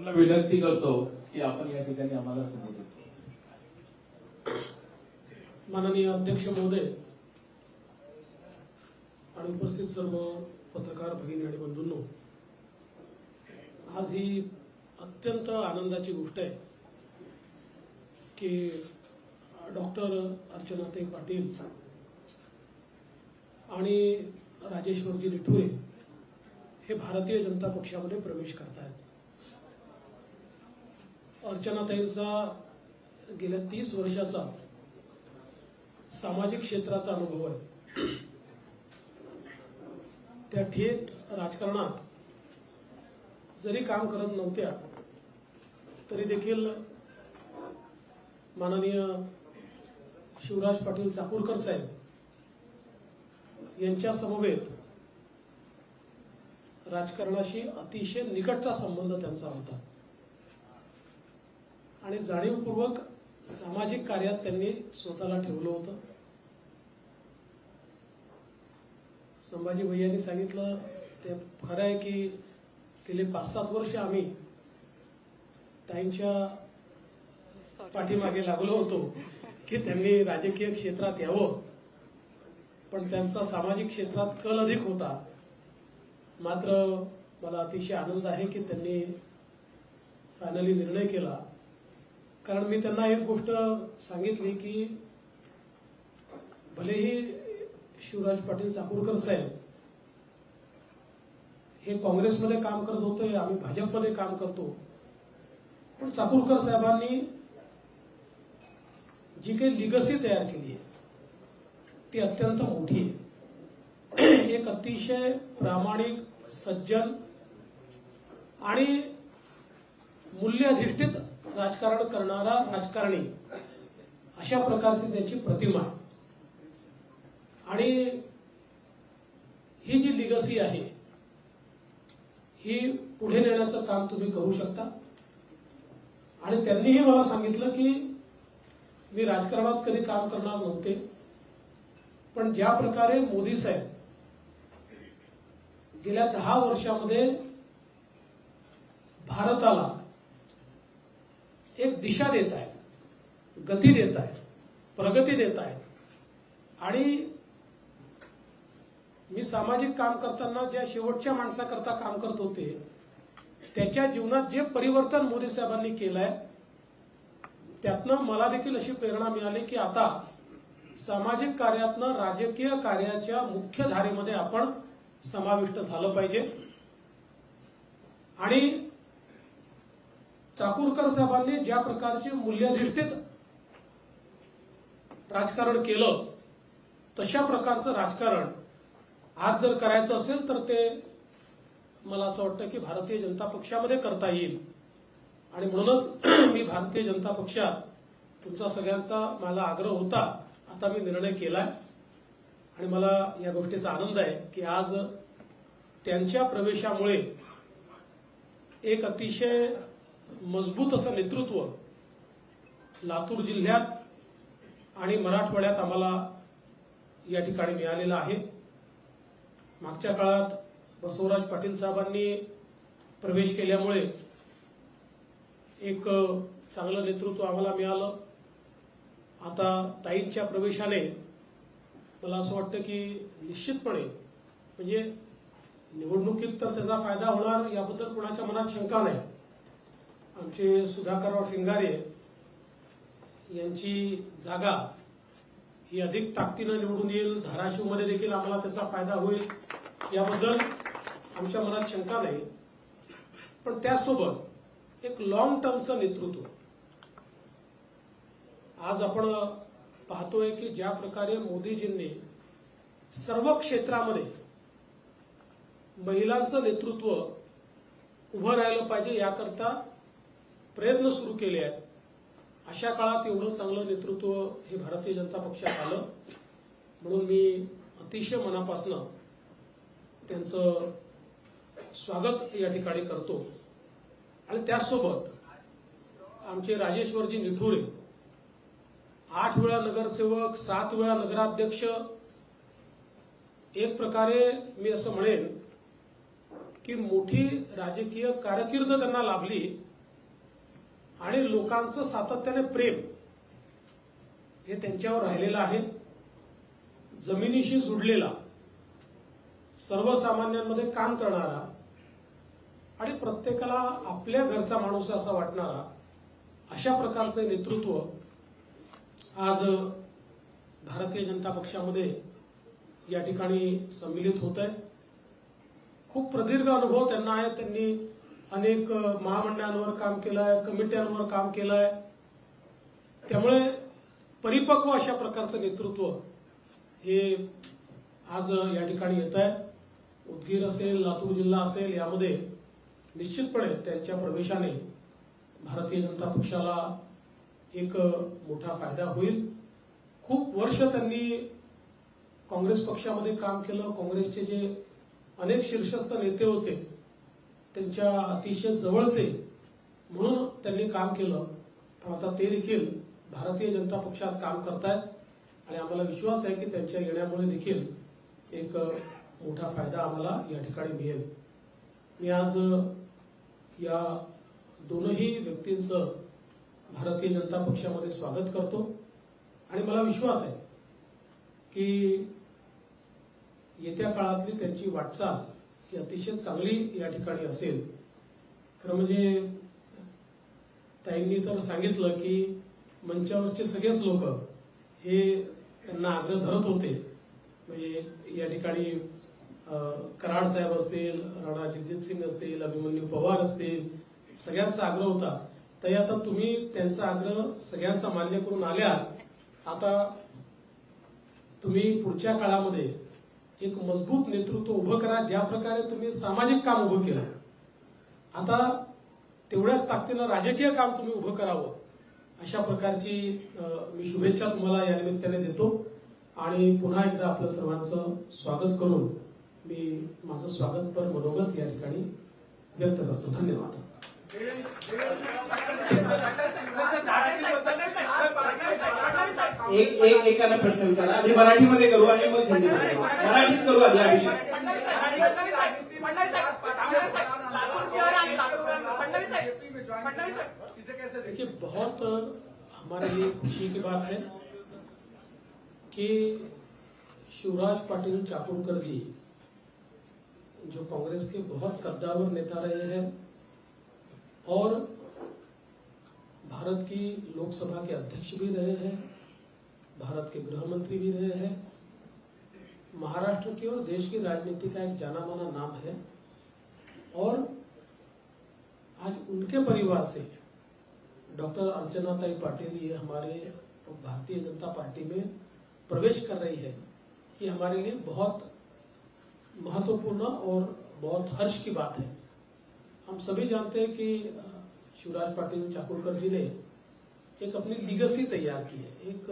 त्यांना विनंती करतो की आपण या ठिकाणी आम्हाला संधी द्या. माननीय अध्यक्ष महोदय आणि उपस्थित सर्व पत्रकार भगिनी आणि बंधूंनो, आज ही अत्यंत आनंदाची गोष्ट आहे की डॉक्टर अर्चनाताई पाटील आणि राजेश्वरजी निठुरे हे भारतीय जनता पक्षामध्ये प्रवेश करतायत. अर्चनाताईंचा गेल्या 30 वर्षाचा सामाजिक क्षेत्राचा अनुभव आहे. त्या थेट राजकारणात जरी काम करत नव्हत्या तरी देखील माननीय शिवराज पाटील चाकूरकर साहेब यांच्या समवेत राजकारणाशी अतिशय निकटचा संबंध त्यांचा होता आणि जाणीवपूर्वक सामाजिक कार्यात त्यांनी स्वतःला ठेवलं होतं. संभाजी भैयांनी सांगितलं ते खरं आहे की गेले 5-7 वर्ष आम्ही ताईंच्या पाठीमागे लागलो होतो की त्यांनी राजकीय क्षेत्रात यावं, पण त्यांचा सामाजिक क्षेत्रात कल अधिक होता. मात्र मला अतिशय आनंद आहे की त्यांनी फायनली निर्णय केला. कारण मी त्यांना एक गोष्ट सांगितली की भलेही शिवराज पाटील चाकूरकर साहेब हे काँग्रेसमध्ये काम करत होते, आम्ही भाजपमध्ये काम करतो, पण चाकूरकर साहेबांनी जी काही लिगसी तयार केली आहे ती अत्यंत मोठी आहे. एक अतिशय प्रामाणिक, सज्जन आणि मूल्याधिष्ठित राजकारण करणारा राजकारणी अशा प्रकारची त्यांची प्रतिमा आहे. आणि ही जी लिगसी आहे ही पुढे नेण्याचं काम तुम्ही करू शकता. आणि त्यांनीही मला सांगितलं की मी राजकारणात कधी काम करणार नव्हते, पण ज्या प्रकारे मोदी साहेब गेल्या 10 वर्षामध्ये भारताला एक दिशा देत आहेत, गती देत आहेत, प्रगती देत आहेत. आणि मी सामाजिक काम करताना ज्या शेवटच्या माणसाकरता काम करत होते त्याच्या जीवनात जे परिवर्तन मोदी साहेबांनी केलंय त्यातनं मला देखील अशी प्रेरणा मिळाली की आता सामाजिक कार्यातनं राजकीय कार्याच्या मुख्य धारेमध्ये आपण समाविष्ट झालं पाहिजे. आणि चाकूरकर साहेबांनी ज्या प्रकारचे मूल्याधिष्ठित राजकारण केलं तशा प्रकारचं राजकारण आज जर करायचं असेल तर ते मला असं वाटतं की भारतीय जनता पक्षामध्ये करता येईल. आणि म्हणूनच मी भारतीय जनता पक्षात तुमचा सगळ्यांचा मला आग्रह होता, आता मी निर्णय केलाय. आणि मला या गोष्टीचा आनंद आहे की आज त्यांच्या प्रवेशामुळे एक अतिशय मजबूत असं नेतृत्व लातूर जिल्ह्यात आणि मराठवाड्यात आम्हाला या ठिकाणी मिळालेलं आहे. मागच्या काळात बसवराज पाटील साहेबांनी प्रवेश केल्यामुळे एक चांगलं नेतृत्व आम्हाला मिळालं. आता ताईंच्या प्रवेशाने मला असं वाटतं की निश्चितपणे म्हणजे निवडणुकीत तर त्याचा फायदा होणार याबद्दल कुणाच्या मनात शंका नाही. आमचे सुधाकरराव शिंगारे यांची जागा ही अधिक ताकदीनं निवडून येईल, धाराशिवमध्ये देखील आम्हाला त्याचा फायदा होईल याबद्दल आमच्या मनात शंका नाही. पण त्यासोबत एक लॉंग टर्मचं नेतृत्व आज आपण पाहतोय की ज्या प्रकारे मोदीजींनी सर्व क्षेत्रामध्ये महिलांचं नेतृत्व उभं राहिलं पाहिजे याकरता प्रयत्न सुरू केले आहेत. अशा काळात एवढं चांगलं नेतृत्व हे भारतीय जनता पक्षात आलं म्हणून मी अतिशय मनापासून त्यांचं स्वागत या ठिकाणी करतो. आणि त्यासोबत आमचे राजेश्वरजी निठुरे 8 वेळा नगरसेवक, 7 वेळा नगराध्यक्ष, एक प्रकारे मी असं म्हणेन की मोठी राजकीय कारकीर्द त्यांना लाभली आणि लोकांचं सातत्याने प्रेम हे त्यांच्यावर राहिलेलं आहे. जमिनीशी जुडलेला, सर्वसामान्यांमध्ये काम करणारा आणि प्रत्येकाला आपल्या घरचा माणूस असा वाटणारा अशा प्रकारचे नेतृत्व आज भारतीय जनता पक्षामध्ये या ठिकाणी सम्मिलित होत आहे. खूप प्रदीर्घ अनुभव त्यांना आहे. त्यांनी अनेक महामंडळांवर काम केलंय, कमिट्यांवर काम केलंय. त्यामुळे परिपक्व अशा प्रकारचं नेतृत्व हे आज या ठिकाणी येत आहे. उदगीर असेल, लातूर जिल्हा असेल, यामध्ये निश्चितपणे त्यांच्या प्रवेशाने भारतीय जनता पक्षाला एक मोठा फायदा होईल. खूप वर्ष त्यांनी काँग्रेस पक्षामध्ये काम केलं. काँग्रेसचे जे अनेक शीर्षस्थ नेते होते त्यांच्या अतिशय जवळचे म्हणून त्यांनी काम केलं. पण आता ते देखील भारतीय जनता पक्षात काम करतायत आणि आम्हाला विश्वास आहे की त्यांच्या येण्यामुळे देखील एक मोठा फायदा आम्हाला या ठिकाणी मिळेल. मी आज या दोनही व्यक्तींचं भारतीय जनता पक्षामध्ये स्वागत करतो आणि मला विश्वास आहे की येत्या काळातली त्यांची वाटचाल ही अतिशय चांगली या ठिकाणी असेल. खरं म्हणजे ताईंनी तर सांगितलं की मंचावरचे सगळेच लोक हे त्यांना आग्रह धरत होते. म्हणजे या ठिकाणी कराड साहेब असतील, राणा जगजितसिंग असतील, अभिमन्यू पवार असतील, सगळ्यांचा आग्रह होता. तर आता तुम्ही त्यांचा आग्रह सगळ्यांचा मान्य करून आल्यात. आता तुम्ही पुढच्या काळामध्ये एक मजबूत नेतृत्व उभं करा. ज्या प्रकारे तुम्ही सामाजिक काम उभं केलं, आता तेवढ्याच ताकदीनं राजकीय काम तुम्ही उभं करावं. अशा प्रकारची मी शुभेच्छा तुम्हाला या निमित्ताने देतो आणि पुन्हा एकदा आपलं सर्वांचं स्वागत करून मी माझं स्वागतपर मनोगत या ठिकाणी व्यक्त करतो. धन्यवाद. एकाला प्रश्न विचारा. आधी मराठीमध्ये करू आणि मग हिंदीमध्ये. मराठीत करू आधी अभिषेक. देखिए, बहुत हमारे लिए खुशी की बात है कि शिवराज पाटिल चाकुरकर जी, जो कांग्रेस के बहुत कद्दावर नेता रहे हैं और भारत की लोकसभा के अध्यक्ष भी रहे हैं, भारत के गृह मंत्री भी रहे हैं, महाराष्ट्र की और देश की राजनीति का एक जाना माना नाम है. और आज उनके परिवार से डॉक्टर अर्चनाताई पाटिल ये हमारे भारतीय जनता पार्टी में प्रवेश कर रही है. ये हमारे लिए बहुत महत्वपूर्ण और बहुत हर्ष की बात है. हम सभी जानते हैं कि शिवराज पाटिल चाकुरकर जी ने एक अपनी लीगेसी तैयार की है. एक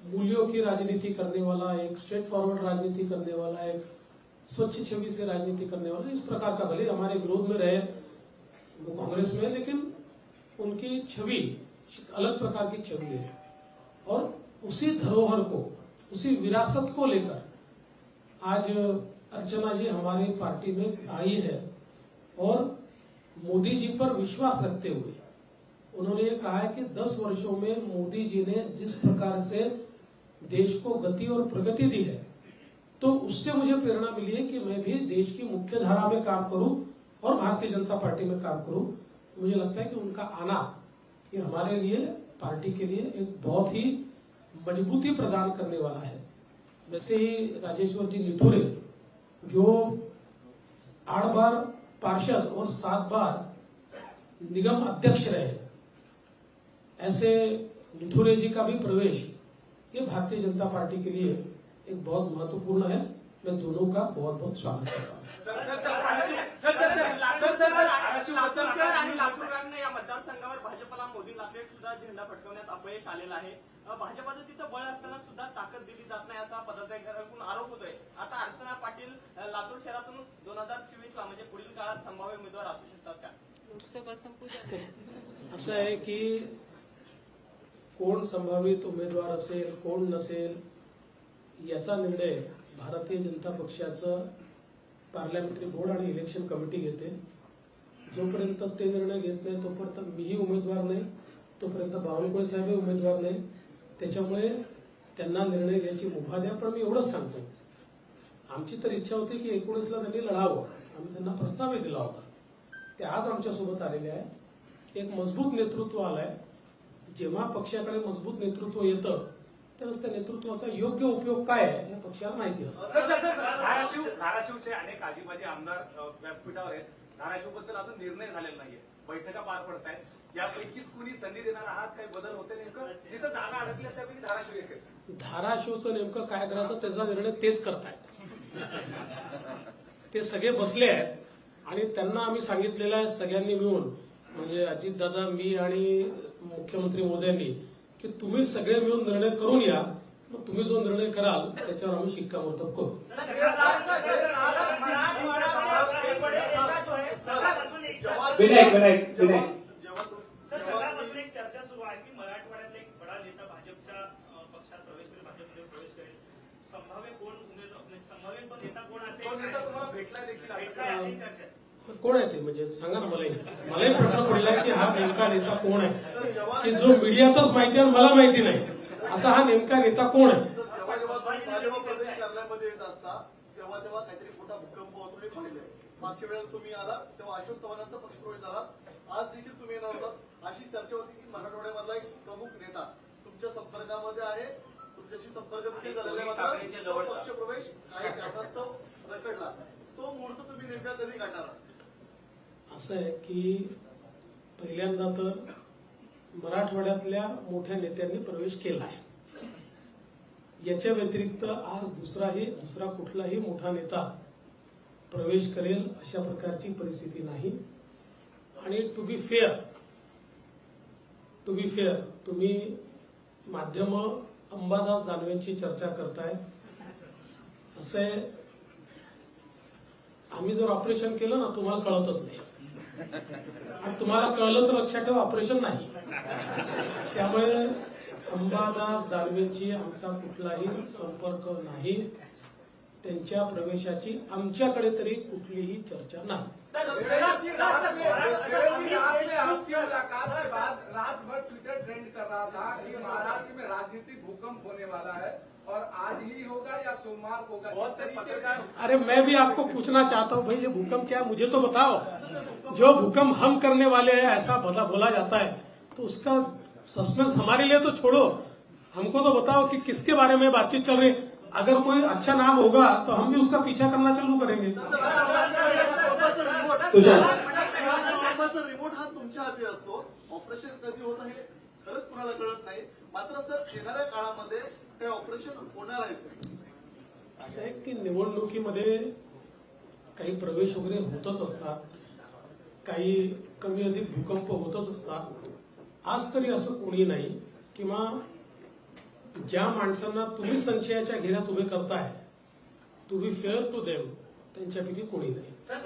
मूल्यों की राजनीति करने वाला, एक स्ट्रेट फॉरवर्ड राजनीति करने वाला, एक स्वच्छ छवि से राजनीति करने वाला, इस प्रकार का, भले हमारे विरोध में रहे वो कांग्रेस में, लेकिन उनकी छवि एक अलग प्रकार की छवि है. और उसी धरोहर को, उसी विरासत को लेकर आज अर्चना जी हमारी पार्टी में आई है और मोदी जी पर विश्वास रखते हुए उन्होंने ये कहा है कि 10 वर्षों में मोदी जी ने जिस प्रकार से देश को गति और प्रगति दी है, तो उससे मुझे प्रेरणा मिली है कि मैं भी देश की मुख्य धारा में काम करूं और भारतीय जनता पार्टी में काम करूं. मुझे लगता है कि उनका आना ये हमारे लिए, पार्टी के लिए एक बहुत ही मजबूती प्रदान करने वाला है. वैसे ही राजेश्वर जी निठुरे, जो 8 बार पार्षद और 7 बार निगम अध्यक्ष रहे, ऐसे निठुरे जी का भी प्रवेश ये भारतीय जनता पार्टी के लिए एक बहुत महत्वपूर्ण है. मैं दोनों का बहुत बहुत स्वागत करता हूँ. आणि लातूर या मतदारसंघावर भाजपला मोदी लाटेत सुद्धा झेंडा फडकवण्यात अपयश आलेलं आहे. भाजपचं तिथं बळ असताना सुद्धा ताकद दिली जात नाही असा पदाधिकाऱ्यांकडून आरोप होतोय. आता अर्चना पाटील लातूर शहरातून 2024 ला म्हणजे पुढील काळात संभाव्य उमेदवार असू शकतात का? लोकसभा संपूर्ण असं आहे की कोण संभावित उमेदवार असेल, कोण नसेल, याचा निर्णय भारतीय जनता पक्षाचं पार्लमेंटरी बोर्ड आणि इलेक्शन कमिटी घेते. जोपर्यंत ते निर्णय घेत नाही तोपर्यंत मीही उमेदवार नाही, तोपर्यंत बावनकुळे साहेबही उमेदवार नाही. त्याच्यामुळे त्यांना निर्णय घ्यायची मुभा द्या. पण मी एवढंच सांगतो, आमची तर इच्छा होती की 19ला त्यांनी लढावं. आम्ही त्यांना प्रस्तावही दिला होता. ते आज आमच्यासोबत आलेले आहे. एक मजबूत नेतृत्व आलंय. जेव्हा पक्षाकडे मजबूत नेतृत्व येतं त्यावेळेस त्या नेतृत्वाचा योग्य उपयोग काय आहे हे पक्षाला माहिती असतं. धाराशिवचे अनेक आजीबाजी आमदार व्यासपीठावर आहेत. धाराशिवबद्दल अजून निर्णय झालेला नाहीये, बैठका पार पडत आहेत. यापैकीच कुणी संधी देणार आहात, काही बदल होते? नेमकं जिथं जागा अडकल्या त्यापैकी धाराशिव एक आहे. धाराशिवचं नेमकं काय करायचं त्याचा निर्णय तेच करतायत. ते सगळे बसले आहेत आणि त्यांना आम्ही सांगितलेलं आहे सगळ्यांनी मिळून, म्हणजे अजितदादा, मी आणि मुख्यमंत्री मोदयांनी, की तुम्ही सगळे मिळून निर्णय करून या. मग तुम्ही जो निर्णय कराल त्याच्यावर आम्ही शिक्कामोर्तब करू. विनायक सर, सकाळपासून एक चर्चा सुरू आहे की मराठवाड्यातला एक बडा नेता भाजपच्या पक्षात प्रवेश करेल, भाजपमध्ये प्रवेश करेल. संभाव्य कोण उमेदवार, संभाव्य तो नेता कोण असेल? तो नेता तुम्हाला भेटला देखील असं भेटलाय अशी चर्चा आहे. कोण आहे ते, म्हणजे सांगा ना मलाही प्रश्न पडलाय की हा नेमका नेता कोण आहे, की जो मीडियातच माहिती आहे मला माहिती नाही, असा हा नेमका नेता कोण आहे. जेव्हा जेव्हा भाजप प्रदेश कार्यालयामध्ये येत असता तेव्हा तेव्हा काहीतरी मोठा भूकंप होतो हे पाहिलंय. मागच्या वेळेला तुम्ही आला तेव्हा अशोक चव्हाणांचा पक्षप्रवेश झाला. आज देखील तुम्ही येणार होता. अशी चर्चा होती की मराठवाड्यामधला एक प्रमुख नेता तुमच्या संपर्कामध्ये आहे, तुमच्याशी संपर्क देखील झालेला मात्र तो पक्षप्रवेश काही कारणास्तव रखडला. तो मुहूर्त तुम्ही नेमका कधी काढणार? असं आहे की पहिल्यांदा तर मराठवाड्यातल्या मोठ्या नेत्यांनी प्रवेश केला आहे. याच्या व्यतिरिक्त आज दुसरा कुठलाही मोठा नेता प्रवेश करेल अशा प्रकारची परिस्थिती नाही. आणि टू बी फेअर तुम्ही माध्यम अंबादास दानवेंची चर्चा करताय. असं आहे, आम्ही जर ऑपरेशन केलं ना तुम्हाला कळतच नाही, आणि तुम्हाला कळलं तर लक्षात ठेवा ऑपरेशन नाही. त्यामुळे अंबादास दानवेंची आमचा कुठलाही संपर्क नाही. त्यांच्या प्रवेशाची आमच्याकडे तरी कुठलीही चर्चा नाही. रात भर ट्विटर ट्रेंड कर रहा था कि महाराष्ट्र में राजनीतिक भूकंप होने वाला है और आज ही होगा या सोमवार को होगा. बहुत सारी पत्रकार. अरे मैं भी आपको पूछना चाहता हूँ भाई, ये भूकंप क्या है मुझे तो बताओ. जो भूकंप हम करने वाले हैं ऐसा बोला जाता है, तो उसका सस्पेंस हमारे लिए तो छोड़ो, हमको तो बताओ कि किसके बारे में बातचीत चल रही. अगर कोई अच्छा नाम होगा तो हम भी उसका पीछा करना चालू करेंगे. रिमोट हा तुमच्या हाती असतो. ऑपरेशन कधी होतं हे खरंच कुणाला कळत नाही. मात्र सर येणाऱ्या काळामध्ये ते ऑपरेशन होणार आहेत. असं आहे की निवडणुकीमध्ये काही प्रवेश वगैरे होतच असतात, काही कमी अधिक भूकंप होतच असतात. आज तरी असं कोणी नाही, किंवा ज्या माणसांना तुम्ही संशयाच्या घेऱ्यात उभे करताय, to be fair to them, त्यांच्यापैकी कोणी नाही. तीन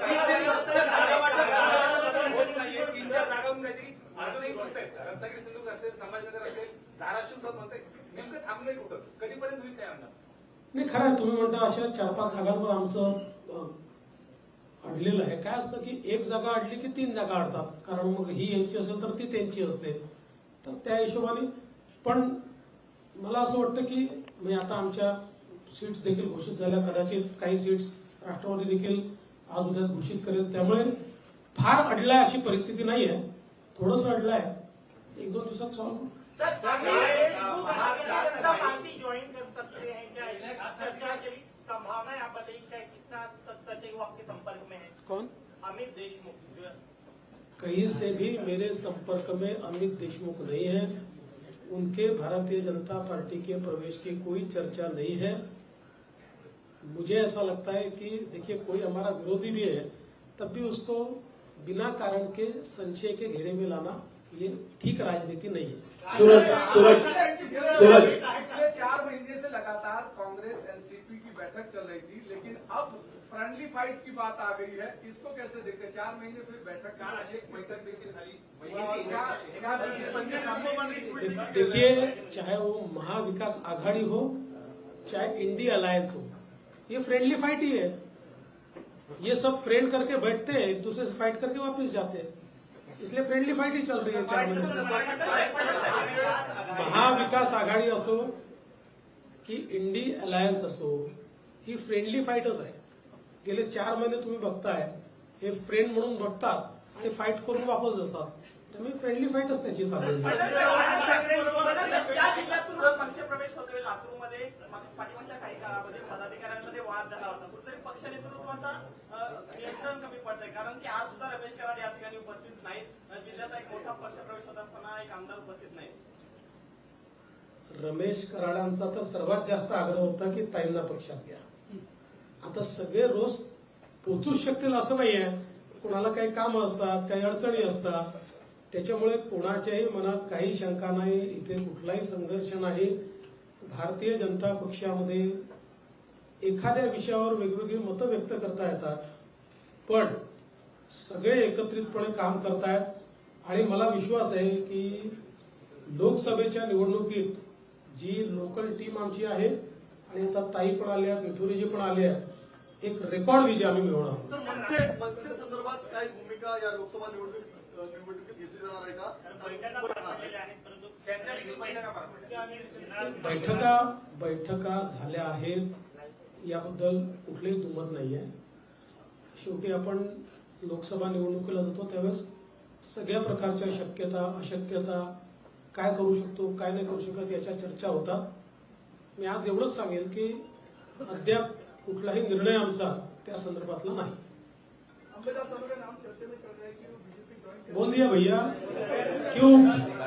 चार जागावरून काहीतरी अजूनही गोष्ट आहे. रत्नागिरी, सिंधुदुर्ग असेल, संभाजीनगर असेल, धाराशिव म्हणताय, नेमकं थांबलंय कुठं? कधीपर्यंत होईल काय अंदाज? नाही, खरं आहे तुम्ही म्हणता अशा 4-5 जागांवर आमचं अडलेलं आहे. काय असतं की एक जागा अडली की 3 जागा अडतात, कारण मग ही यांची असेल तर ती त्यांची असते. तर त्या हिशोबाने पण मला असं वाटतं की म्हणजे आता आमच्या सीट्स देखील घोषित झाल्या, कदाचित काही सीट्स राष्ट्रवादी देखील आज उद्या घोषित करेल. त्यामुळे फार अडलाय अशी परिस्थिती नाही आहे. थोडंसं अडलाय, 1-2 दिवसात सॉल्व्ह. पार्टी ज्वाइन कर सकते हैं क्या? चर्चा की संभावना है, आप बताइए क्या, कितना तक सच है वो आपके संपर्क में है? कौन? अमित देशमुख. कहीं से भी मेरे संपर्क में अमित देशमुख नहीं है. उनके भारतीय जनता पार्टी के प्रवेश की कोई चर्चा नहीं है. मुझे ऐसा लगता है कि देखिए कोई हमारा विरोधी भी है तब भी उसको बिना कारण के संशय के घेरे में लाना ये ठीक राजनीति नहीं है. पिछले 4 महीने से लगातार कांग्रेस एनसीपी की बैठक चल रही थी, लेकिन अब फ्रेंडली फाइट की बात आ गई है. इसको कैसे देखते? 4 महीने फिर बैठक देखिए, चाहे वो महाविकास आघाड़ी हो चाहे इंडी अलायंस हो, ये फ्रेंडली फाइट ही है. ये सब फ्रेंड करके बैठते हैं, एक दूसरे से फाइट करके वापस जाते हैं, इसलिए फ्रेंडली फाइट ही चल रही है 4 महीने से। महाविकास आघाडी असो की इंडी अलायन्स असो, ही फ्रेंडली फाईटच आहे. गेले 4 महिने तुम्ही बघताय हे फ्रेंड म्हणून बघतात आणि फाईट करून वापस जातात. त्यामुळे फ्रेंडली फाईटच त्यांची चालू आहे. या जिल्ह्यातून हा पक्षप्रवेश होतोय लातूरमध्ये. पाठीमागच्या काही काळामध्ये पदाधिकाऱ्यांमध्ये वाद झाला होता. कुठेतरी पक्ष नेतृत्वाचा नियंत्रण कमी पडतंय, कारण की आज सुद्धा रमेश कराड या ठिकाणी उपस्थित नाहीत. जिल्ह्याचा एक मोठा पक्षप्रवेश होत असताना एक आमदार उपस्थित नाहीत. रमेश कराडांचा तर सर्वात जास्त आग्रह होता की ताईंना पक्षात घ्या. आता सगळे रोज पोचूच शकतील असं नाही आहे, कुणाला काही काम असतात, काही अडचणी असतात. त्याच्यामुळे कोणाच्याही मनात काही शंका नाही, इथे कुठलाही संघर्ष नाही. भारतीय जनता पक्षामध्ये एखाद्या विषयावर वेगवेगळी मतं व्यक्त करता येतात, पण सगळे एकत्रितपणे काम करतायत आणि मला विश्वास आहे की लोकसभेच्या निवडणुकीत जी लोकल टीम आमची आहे आणि आता ताई पण आल्या, विठुरीजी पण आल्या, एक रेकॉर्ड विजय आम्ही मिळवणार. तर मनसे संदर्भात काही भूमिका या लोकसभा निवडणुकीत घेतली जाणार आहे का? बैठका पार पडलेल्या आहेत, परंतु त्यांच्या देखील बैठका पार पडल्या. बैठका झाल्या आहेत याबद्दल कुठलेही दुमत नाहीये. शेवटी आपण लोकसभा निवडणुकीला जातो त्यावेळेस सगळ्या प्रकारच्या शक्यता अशक्यता, काय करू शकतो काय नाही करू शकत याच्या चर्चा होतात. मी आज एवढंच सांगेल की अद्याप कुठलाही निर्णय आमचा त्या संदर्भातला नाही. अंबेदार साहब का नाम चर्चे में चल रहा है कि वो बीजेपी ज्वाइन बोल दिया भैया,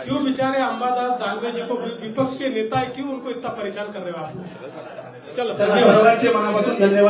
क्यों बेचारे अंबादास दानवे जी को विपक्ष के नेता है, क्यों उनको इतना परेशान कर रहे हो आप? चलो सर्वांचे मनापासून धन्यवाद.